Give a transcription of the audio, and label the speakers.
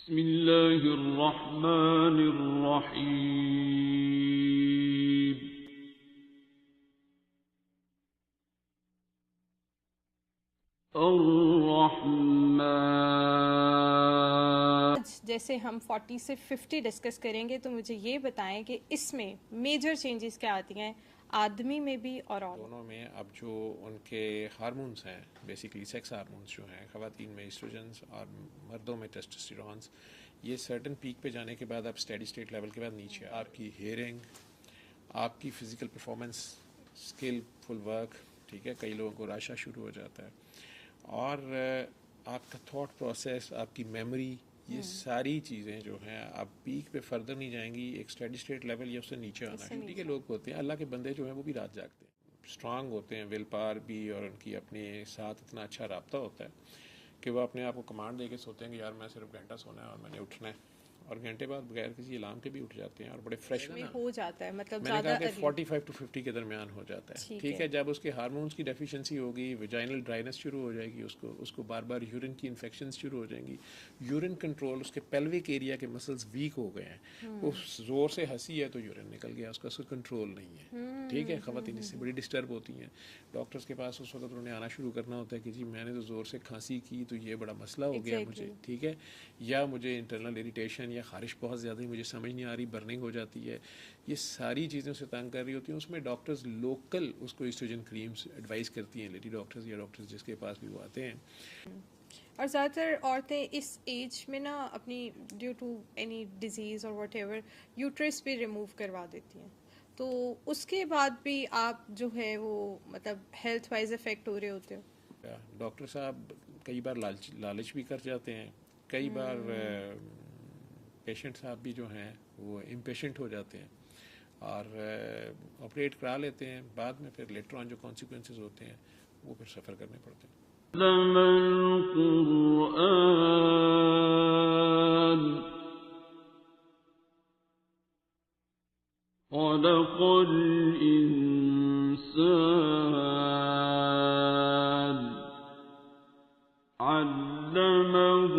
Speaker 1: بسم اللہ الرحمن الرحیم الرحمن.
Speaker 2: جیسے ہم 40 سے 50 ڈسکس کریں گے تو مجھے یہ بتائیں کہ اس میں میجر چینجز کیا آتی ہیں آدمی میں بھی اور
Speaker 3: دونوں میں. اب جو ان کے ہارمونز ہیں بیسیکلی سیکس ہارمونز جو ہیں خواتین میں ایسٹروجنز اور مردوں میں ٹیسٹوسٹیرونز، یہ سرٹن پیک پہ جانے کے بعد اب اسٹیڈی اسٹیٹ لیول کے بعد نیچے آپ کی ہیئرنگ، آپ کی فزیکل پرفارمنس، اسکل فل ورک، ٹھیک ہے، کئی لوگوں کو راشا شروع ہو جاتا ہے، اور آپ کا تھاٹ پروسیس، آپ کی میموری، یہ ساری چیزیں جو ہیں اب پیک پہ فردر نہیں جائیں گی، ایک اسٹیڈی اسٹیٹ لیول یا اس سے نیچے آنا ہے. ٹھیک ہے، لوگ ہوتے ہیں اللہ کے بندے جو ہیں وہ بھی رات جاگتے ہیں، اسٹرانگ ہوتے ہیں، ول پاور بھی، اور ان کی اپنے ساتھ اتنا اچھا رابطہ ہوتا ہے کہ وہ اپنے آپ کو کمانڈ دے کے سوتے ہیں کہ یار میں صرف گھنٹہ سونا ہے اور میں نے اٹھنا ہے، اور گھنٹے بعد بغیر کسی الارم کے بھی اٹھ جاتے ہیں اور بڑے فریش
Speaker 2: ہو جاتا ہے. مطلب
Speaker 3: میں نے کہا کہ 45 to 50 کے درمیان ہو جاتا ہے. ٹھیک ہے، جب اس کے ہارمونز کی ڈیفیشنسی ہوگی، ویجائنل ڈرائنس شروع ہو جائے گی، اس کو بار بار یورین کی انفیکشنز شروع ہو جائیں گی، یورین کنٹرول، اس کے پیلوک ایریا کے مسلز ویک ہو گئے ہیں، وہ زور سے ہنسی ہے تو یورین نکل گیا، اس کا کنٹرول نہیں ہے. ٹھیک ہے، خواتین اس سے بڑی ڈسٹرب ہوتی ہیں، ڈاکٹرز کے پاس اس وقت انہوں نے آنا شروع کرنا ہوتا ہے کہ جی میں نے تو زور سے کھانسی کی تو یہ بڑا مسئلہ ہو گیا مجھے. ٹھیک ہے، یا مجھے انٹرنل اریٹیشن یا خارش بہت زیادہ ہی مجھے سمجھ نہیں آ رہی، برننگ ہو جاتی ہے، یہ ساری چیزیں سے تنگ کر رہی ہوتی ہیں. اس میں ڈاکٹرز لوکل اس کو ایسٹروجن کریمز ایڈوائز کرتی ہیں، لیڈی ڈاکٹرز یا ڈاکٹرز جس کے پاس بھی وہ آتے ہیں.
Speaker 2: اور زیادہ تر عورتیں اس ایج میں نا اپنی ڈیو ٹو اینی ڈیزیز اور واٹ ایور یوٹرس بھی ریموو کروا دیتی ہیں، تو اس کے بعد بھی آپ جو ہے وہ مطلب ہیلتھ وائز افیکٹ ہو رہے ہوتے ہو.
Speaker 3: ڈاکٹر صاحب کئی بار لالچ بھی کر جاتے ہیں، کئی بار پیشنٹ صاحب بھی جو ہیں وہ امپیشنٹ ہو جاتے ہیں اور آپریٹ کرا لیتے ہیں، بعد میں پھر لیٹر آن جو کانسیکوینسز ہوتے ہیں وہ پھر سفر کرنے پڑتے ہیں.
Speaker 1: القرآن خلق الإنسان علمه